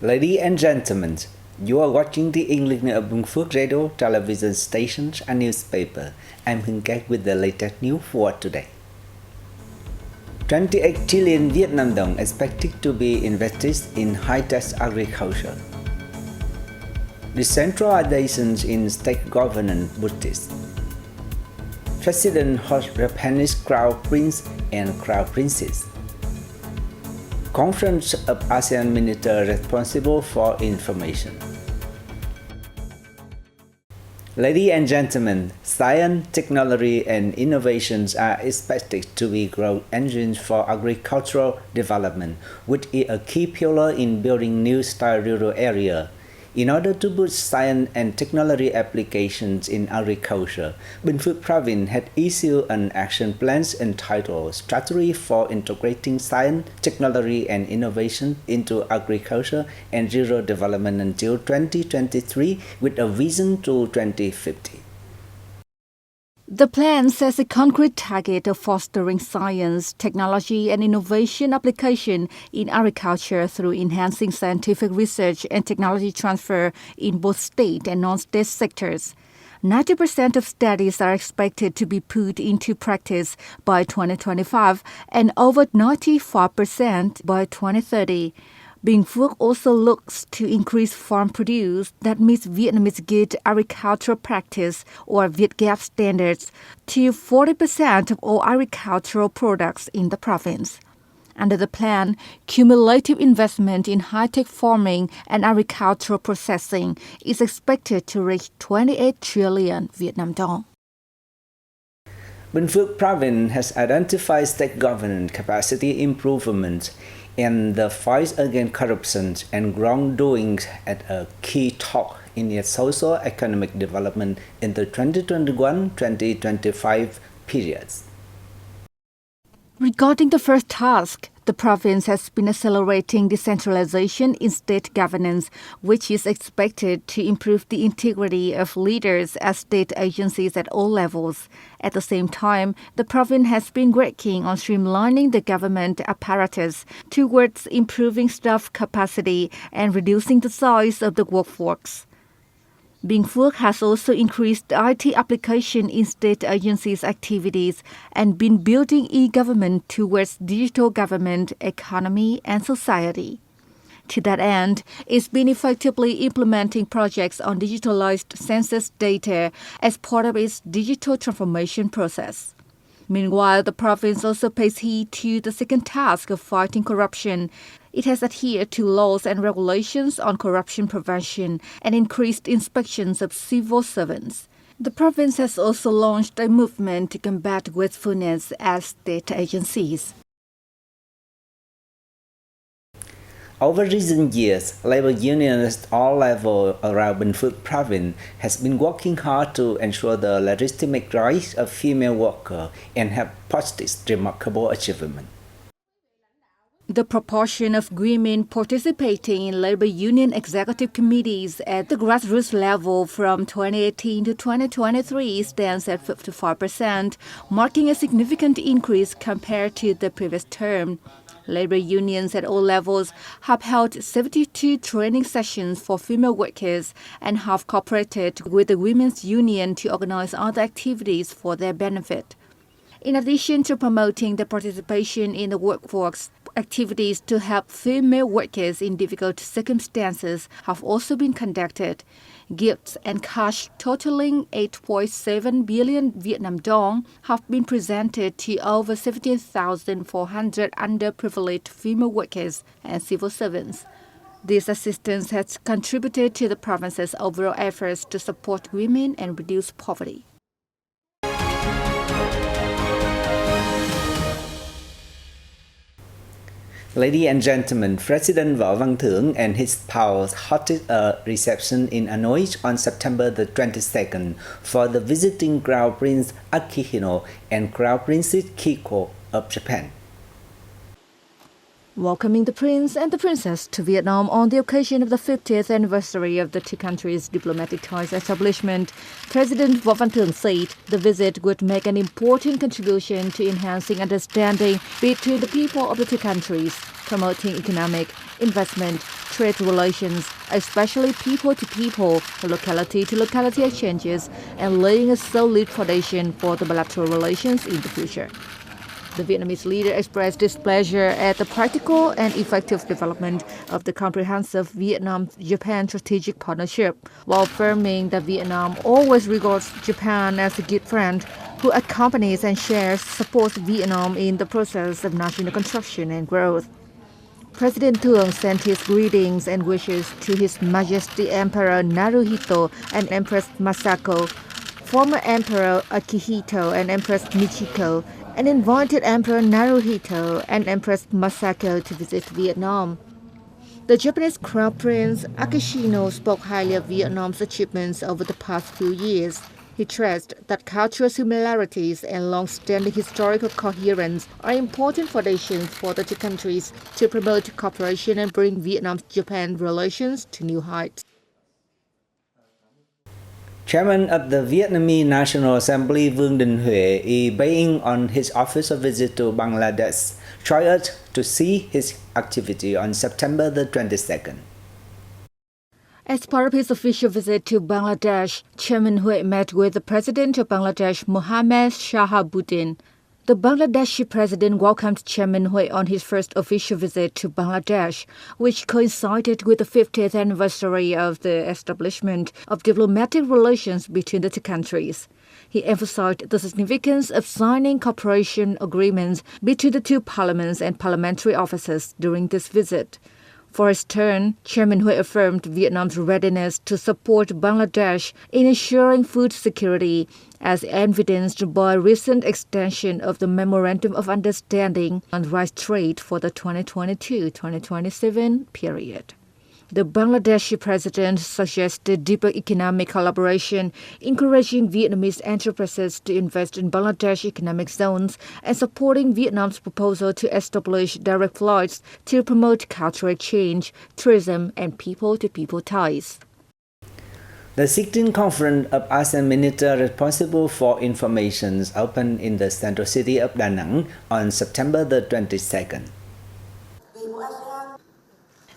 Ladies and gentlemen, you are watching the English of Bình Phước radio, television stations, and newspaper. I'm Hưng with the latest news for today. 28 trillion Vietnam dong expected to be invested in high-tech agriculture. Decentralization in state governance boosts. President hosts Japanese Crown Prince and Crown Princess. Conference of ASEAN Ministers responsible for information. Ladies and gentlemen, science, technology, and innovations are expected to be growth engines for agricultural development, which is a key pillar in building new style rural area. In order to boost science and technology applications in agriculture, Bình Phước Province had issued an action plan entitled Strategy for Integrating Science, Technology and Innovation into Agriculture and Rural Development until 2023 with a vision to 2050. The plan sets a concrete target of fostering science, technology, and innovation application in agriculture through enhancing scientific research and technology transfer in both state and non-state sectors. 90% of studies are expected to be put into practice by 2025 and over 95% by 2030. Bình Phước also looks to increase farm produce that meets Vietnamese good agricultural practice or VietGAP standards to 40% of all agricultural products in the province. Under the plan, cumulative investment in high-tech farming and agricultural processing is expected to reach 28 trillion Vietnam dong. Bình Phước Province has identified state governance capacity improvements and the fight against corruption and wrongdoing as a key talk in its socio-economic development in the 2021-2025 periods. Regarding the first task, the province has been accelerating decentralization in state governance, which is expected to improve the integrity of leaders at state agencies at all levels. At the same time, the province has been working on streamlining the government apparatus towards improving staff capacity and reducing the size of the workforce. Bình Phước has also increased IT application in state agencies' activities and been building e-government towards digital government, economy, and society. To that end, it's been effectively implementing projects on digitalized census data as part of its digital transformation process. Meanwhile, the province also pays heed to the second task of fighting corruption. It has adhered to laws and regulations on corruption prevention and increased inspections of civil servants. The province has also launched a movement to combat wastefulness at state agencies. Over recent years, labor unions at all levels around Bình Phước Province has been working hard to ensure the legitimate rights of female workers and have posted remarkable achievement. The proportion of women participating in labor union executive committees at the grassroots level from 2018 to 2023 stands at 55%, marking a significant increase compared to the previous term. Labor unions at all levels have held 72 training sessions for female workers and have cooperated with the Women's Union to organize other activities for their benefit. In addition to promoting the participation in the workforce, activities to help female workers in difficult circumstances have also been conducted. Gifts and cash totaling 8.7 billion Vietnam dong have been presented to over 17,400 underprivileged female workers and civil servants. This assistance has contributed to the province's overall efforts to support women and reduce poverty. Ladies and gentlemen, President Võ Văn Thưởng and his spouse hosted a reception in Hanoi on September the 22nd for the visiting Crown Prince Akihito and Crown Princess Kiko of Japan. welcoming the Prince and the Princess to Vietnam on the occasion of the 50th anniversary of the two countries' diplomatic ties establishment. President Võ Văn Thưởng said the visit would make an important contribution to enhancing understanding between the people of the two countries, promoting economic, investment, trade relations, especially people-to-people, locality-to-locality exchanges, and laying a solid foundation for the bilateral relations in the future. The Vietnamese leader expressed displeasure at the practical and effective development of the comprehensive Vietnam-Japan strategic partnership, while affirming that Vietnam always regards Japan as a good friend who accompanies and supports Vietnam in the process of national construction and growth. President Thưởng sent his greetings and wishes to His Majesty Emperor Naruhito and Empress Masako, former Emperor Akihito and Empress Michiko, and invited Emperor Naruhito and Empress Masako to visit Vietnam. The Japanese Crown Prince Akishino spoke highly of Vietnam's achievements over the past few years. He stressed that cultural similarities and long-standing historical coherence are important foundations for the two countries to promote cooperation and bring Vietnam-Japan relations to new heights. Chairman of the Vietnamese National Assembly Vương Đình Huệ is being on his official visit to Bangladesh, tried to see his activity on September the 22nd. As part of his official visit to Bangladesh, Chairman Huệ met with the President of Bangladesh, Mohamed Shahabuddin. The Bangladeshi president welcomed Chairman Huệ on his first official visit to Bangladesh, which coincided with the 50th anniversary of the establishment of diplomatic relations between the two countries. He emphasized the significance of signing cooperation agreements between the two parliaments and parliamentary offices during this visit. For his turn, Chairman Huệ affirmed Vietnam's readiness to support Bangladesh in ensuring food security, as evidenced by recent extension of the Memorandum of Understanding on Rice Trade for the 2022-2027 period. The Bangladeshi president suggested deeper economic collaboration, encouraging Vietnamese enterprises to invest in Bangladesh economic zones and supporting Vietnam's proposal to establish direct flights to promote cultural exchange, tourism, and people-to-people ties. The 16th Conference of ASEAN Ministers responsible for information opened in the central city of Da Nang on September the 22nd.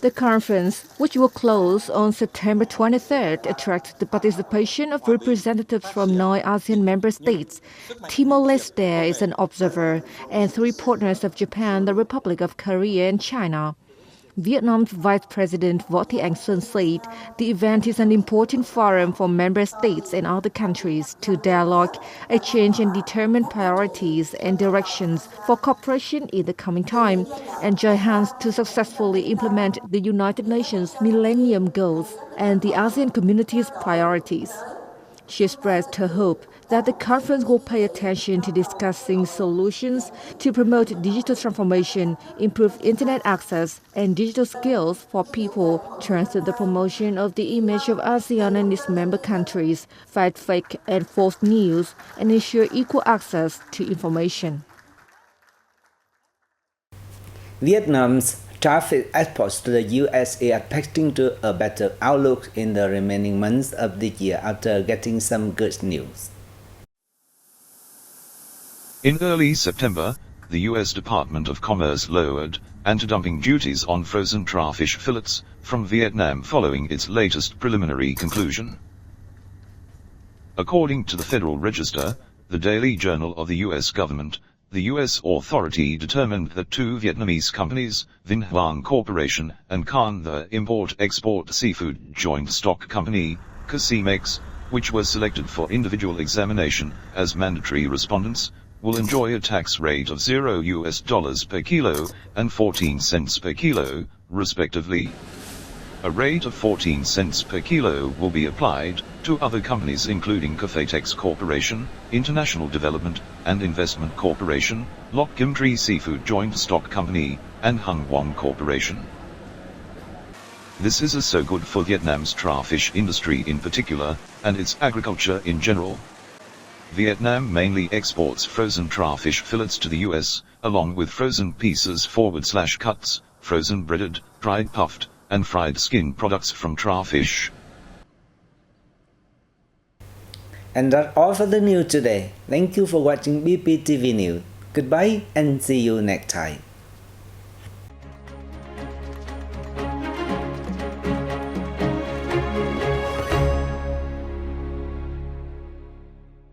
The conference, which will close on September 23rd, attracts the participation of representatives from 9 ASEAN member states. Timor-Leste is an observer, and 3 partners of Japan, the Republic of Korea, and China. Vietnam's Vice President Võ Thị Ánh Xuân said the event is an important forum for member states and other countries to dialogue, exchange and determine priorities and directions for cooperation in the coming time, and join hands to successfully implement the United Nations Millennium Goals and the ASEAN community's priorities. She expressed her hope that the conference will pay attention to discussing solutions to promote digital transformation, improve internet access, and digital skills for people, strengthen the promotion of the image of ASEAN and its member countries, fight fake and false news, and ensure equal access to information. Vietnam's traffic exports to the U.S. are expecting to a better outlook in the remaining months of the year after getting some good news. In early September, the U.S. Department of Commerce lowered anti-dumping duties on frozen crawfish fillets from Vietnam following its latest preliminary conclusion. According to the Federal Register, the daily journal of the U.S. government, the U.S. authority determined that 2 Vietnamese companies, Vinh Hoang Corporation and Can the Import-Export Seafood Joint Stock Company, CASIMEX, which were selected for individual examination as mandatory respondents, will enjoy a tax rate of $0 per kilo and 14 cents per kilo, respectively. A rate of 14 cents per kilo will be applied to other companies including Cafetex Corporation, International Development and Investment Corporation, Loc Kim Tree Seafood Joint Stock Company, and Hung Vuong Corporation. This is so good for Vietnam's crawfish industry in particular, and its agriculture in general. Vietnam mainly exports frozen crawfish fillets to the US, along with frozen pieces /cuts, frozen breaded, dried puffed, and fried skin products from crawfish. And that's all for the news today. Thank you for watching BPTV News. Goodbye and see you next time.